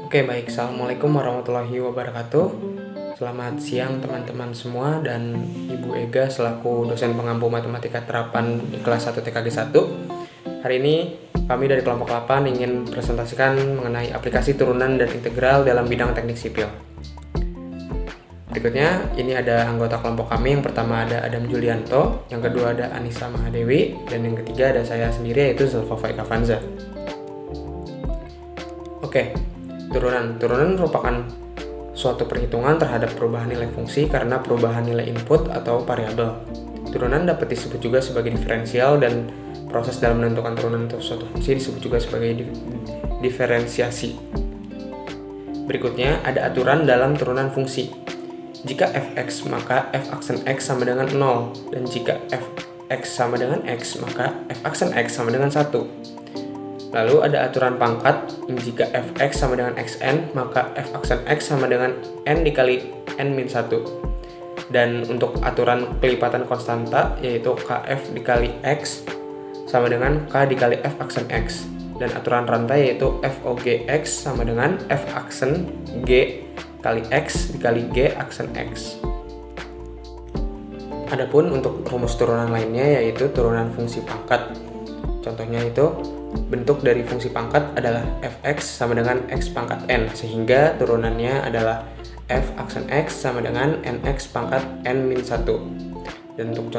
Oke, baik. Assalamualaikum warahmatullahi wabarakatuh. Selamat siang teman-teman semua dan Ibu Ega selaku dosen pengampu matematika terapan di kelas 1 TKG 1. Hari ini kami dari kelompok 8 ingin presentasikan mengenai aplikasi turunan dan integral dalam bidang teknik sipil. Berikutnya, ini ada anggota kelompok kami. Yang pertama ada Adam Julianto, yang kedua ada Anissa Mahadewi, dan yang ketiga ada saya sendiri yaitu Zulfa Faika Fanza. Oke. Turunan merupakan suatu perhitungan terhadap perubahan nilai fungsi karena perubahan nilai input atau variabel. Turunan dapat disebut juga sebagai diferensial dan proses dalam menentukan turunan untuk suatu fungsi disebut juga sebagai diferensiasi. Berikutnya ada aturan dalam turunan fungsi. Jika fx maka f aksen x sama dengan 0, dan jika fx sama dengan x maka f aksen x sama dengan 1. Lalu ada aturan pangkat, jika fx sama dengan xn, maka f aksen x sama dengan n dikali n-1. Dan untuk aturan kelipatan konstanta, yaitu kf dikali x sama dengan k dikali f aksen x. Dan aturan rantai yaitu fogx sama dengan f aksen g kali x dikali g aksen x. Adapun untuk rumus turunan lainnya yaitu turunan fungsi pangkat. Contohnya itu, bentuk dari fungsi pangkat adalah fx sama dengan x pangkat n, sehingga turunannya adalah f aksen x sama dengan nx pangkat n-1. Dan untuk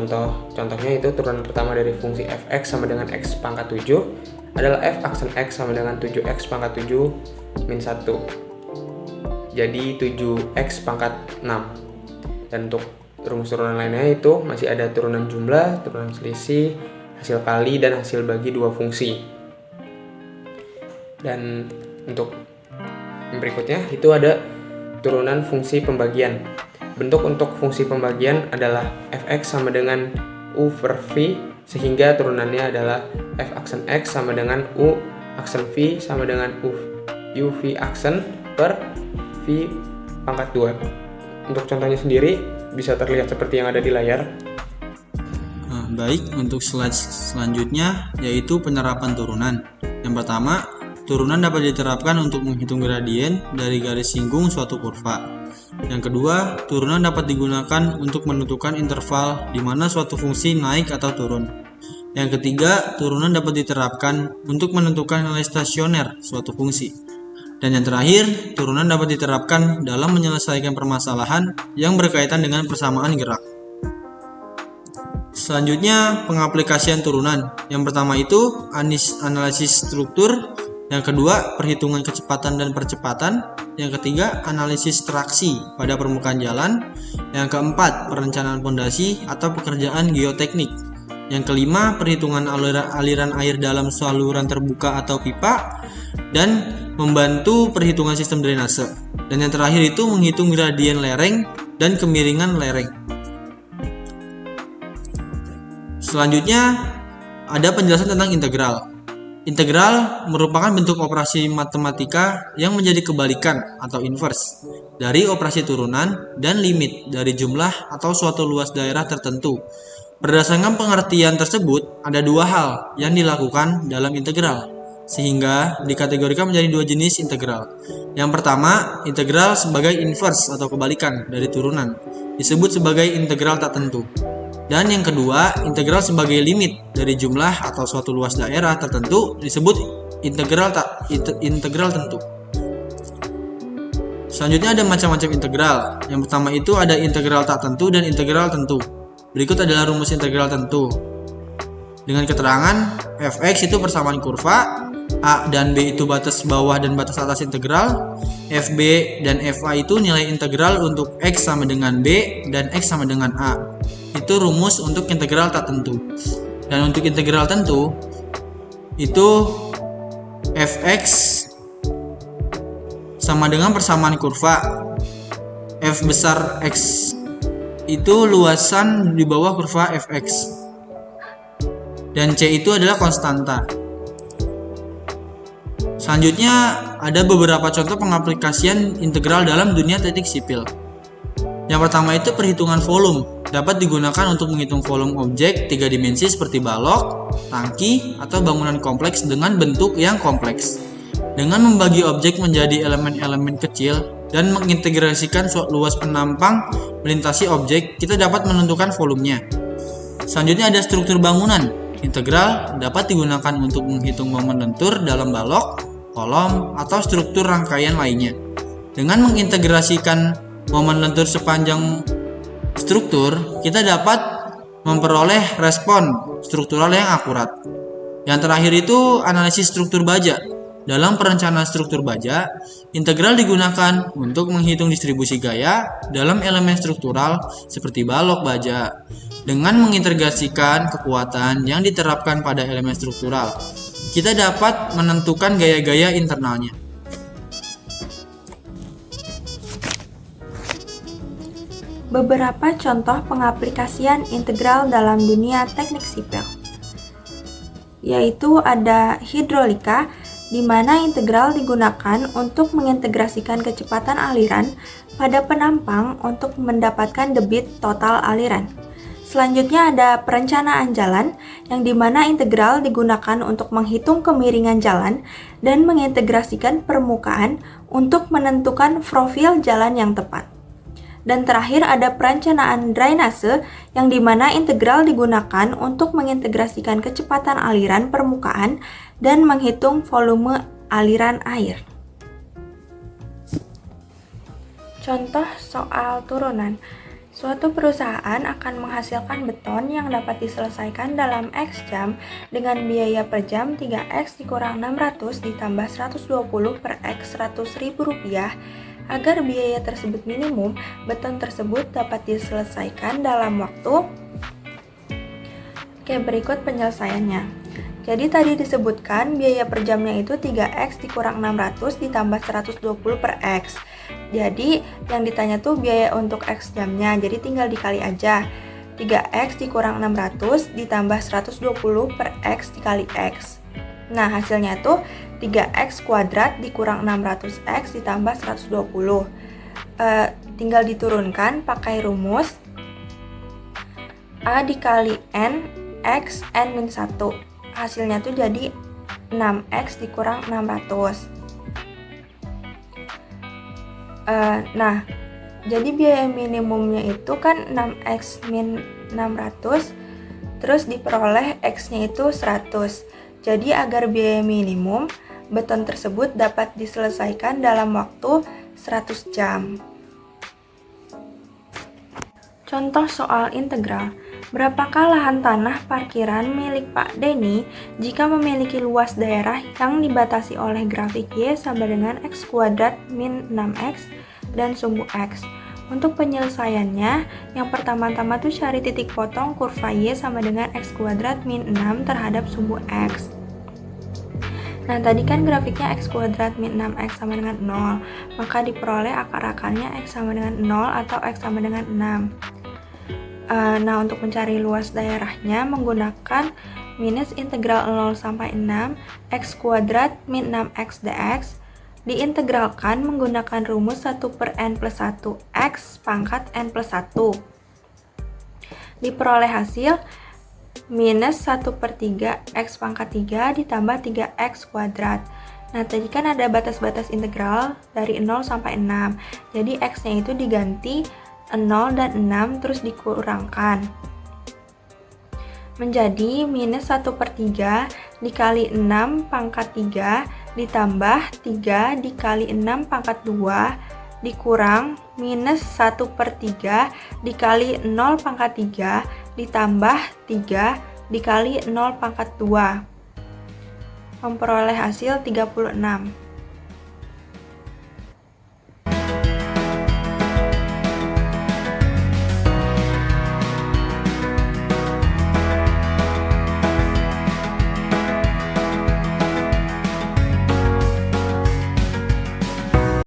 contohnya itu, turunan pertama dari fungsi fx sama dengan x pangkat 7 adalah f aksen x sama dengan 7x pangkat 7 min 1. Jadi 7x pangkat 6. Dan untuk rumus turunan lainnya itu masih ada turunan jumlah, turunan selisih, hasil kali, dan hasil bagi dua fungsi. Dan untuk berikutnya itu ada turunan fungsi pembagian. Bentuk untuk fungsi pembagian adalah fx sama dengan u per v, sehingga turunannya adalah f aksen x sama dengan u aksen v sama dengan u v aksen per v pangkat 2. Untuk contohnya sendiri bisa terlihat seperti yang ada di layar. Baik, untuk slide selanjutnya yaitu penerapan turunan. Yang pertama, turunan dapat diterapkan untuk menghitung gradien dari garis singgung suatu kurva. Yang kedua, turunan dapat digunakan untuk menentukan interval di mana suatu fungsi naik atau turun. Yang ketiga, turunan dapat diterapkan untuk menentukan nilai stasioner suatu fungsi. Dan yang terakhir, turunan dapat diterapkan dalam menyelesaikan permasalahan yang berkaitan dengan persamaan gerak. Selanjutnya, pengaplikasian turunan. Yang pertama itu analisis struktur, yang kedua perhitungan kecepatan dan percepatan, yang ketiga analisis traksi pada permukaan jalan, yang keempat perencanaan fondasi atau pekerjaan geoteknik, yang kelima perhitungan aliran air dalam saluran terbuka atau pipa, dan membantu perhitungan sistem drainase. Dan yang terakhir itu menghitung gradien lereng dan kemiringan lereng. Selanjutnya ada penjelasan tentang integral. Integral merupakan bentuk operasi matematika yang menjadi kebalikan atau inverse dari operasi turunan dan limit dari jumlah atau suatu luas daerah tertentu. Berdasarkan pengertian tersebut, ada dua hal yang dilakukan dalam integral, sehingga dikategorikan menjadi dua jenis integral. Yang pertama, integral sebagai inverse atau kebalikan dari turunan, disebut sebagai integral tak tentu. Dan yang kedua, integral sebagai limit dari jumlah atau suatu luas daerah tertentu disebut integral tentu. Selanjutnya ada macam-macam integral. Yang pertama itu ada integral tak tentu dan integral tentu. Berikut adalah rumus integral tentu. Dengan keterangan fx itu persamaan kurva, a dan b itu batas bawah dan batas atas integral, fb dan fa itu nilai integral untuk x sama dengan b dan x sama dengan a. Itu rumus untuk integral tak tentu. Dan untuk integral tentu itu fx sama dengan persamaan kurva, f besar x itu luasan di bawah kurva fx, dan c itu adalah konstanta. Selanjutnya ada beberapa contoh pengaplikasian integral dalam dunia teknik sipil. Yang pertama itu perhitungan volume. Dapat digunakan untuk menghitung volume objek 3 dimensi seperti balok, tangki, atau bangunan kompleks dengan bentuk yang kompleks. Dengan membagi objek menjadi elemen-elemen kecil dan mengintegrasikan luas penampang melintasi objek, kita dapat menentukan volumenya. Selanjutnya ada struktur bangunan. Integral dapat digunakan untuk menghitung momen lentur dalam balok, kolom, atau struktur rangkaian lainnya. Dengan mengintegrasikan momen lentur sepanjang struktur, kita dapat memperoleh respon struktural yang akurat. Yang terakhir itu analisis struktur baja. Dalam perencanaan struktur baja, integral digunakan untuk menghitung distribusi gaya dalam elemen struktural seperti balok baja. Dengan mengintegrasikan kekuatan yang diterapkan pada elemen struktural, kita dapat menentukan gaya-gaya internalnya. Beberapa contoh pengaplikasian integral dalam dunia teknik sipil, yaitu ada hidrolika, di mana integral digunakan untuk mengintegrasikan kecepatan aliran pada penampang untuk mendapatkan debit total aliran. Selanjutnya ada perencanaan jalan, yang dimana integral digunakan untuk menghitung kemiringan jalan dan mengintegrasikan permukaan untuk menentukan profil jalan yang tepat. Dan terakhir ada perencanaan drainase, yang dimana integral digunakan untuk mengintegrasikan kecepatan aliran permukaan dan menghitung volume aliran air. Contoh soal turunan. Suatu perusahaan akan menghasilkan beton yang dapat diselesaikan dalam X jam dengan biaya per jam 3X dikurang 600 ditambah 120 per X Rp100.000. Agar biaya tersebut minimum, beton tersebut dapat diselesaikan dalam waktu. Oke, berikut penyelesaiannya. Jadi tadi disebutkan biaya per jamnya itu 3X dikurang 600 ditambah 120 per X. Jadi yang ditanya tuh biaya untuk X jamnya, jadi tinggal dikali aja. 3X dikurang 600 ditambah 120 per X dikali X. Nah, hasilnya tuh 3X kuadrat dikurang 600X ditambah 120. Tinggal diturunkan pakai rumus A dikali N X N-1. Hasilnya tuh jadi 6X dikurang 600. Nah, jadi biaya minimumnya itu kan 6X min 600, terus diperoleh X-nya itu 100. Jadi agar biaya minimum, beton tersebut dapat diselesaikan dalam waktu 100 jam. Contoh soal integral. Berapakah lahan tanah parkiran milik Pak Denny jika memiliki luas daerah yang dibatasi oleh grafik Y sama dengan X kuadrat min 6X dan sumbu X? Untuk penyelesaiannya, yang pertama-tama tuh cari titik potong kurva Y sama dengan X kuadrat min 6 terhadap sumbu X. Nah, tadi kan grafiknya X kuadrat min 6X sama dengan 0, maka diperoleh akar-akarnya X sama dengan 0 atau X sama dengan 6. Nah, untuk mencari luas daerahnya menggunakan minus integral 0 sampai 6 X kuadrat min 6X dx, diintegralkan menggunakan rumus 1 per N plus 1 X pangkat N plus 1. Diperoleh hasil minus 1 per 3 X pangkat 3 ditambah 3X kuadrat. Nah, tadi kan ada batas-batas integral dari 0 sampai 6. Jadi X-nya itu diganti 0 dan 6 terus dikurangkan. Menjadi minus 1 per 3 dikali 6 pangkat 3 ditambah 3 dikali 6 pangkat 2 dikurang minus 1 per 3 dikali 0 pangkat 3 ditambah 3 dikali 0 pangkat 2. Memperoleh hasil 36.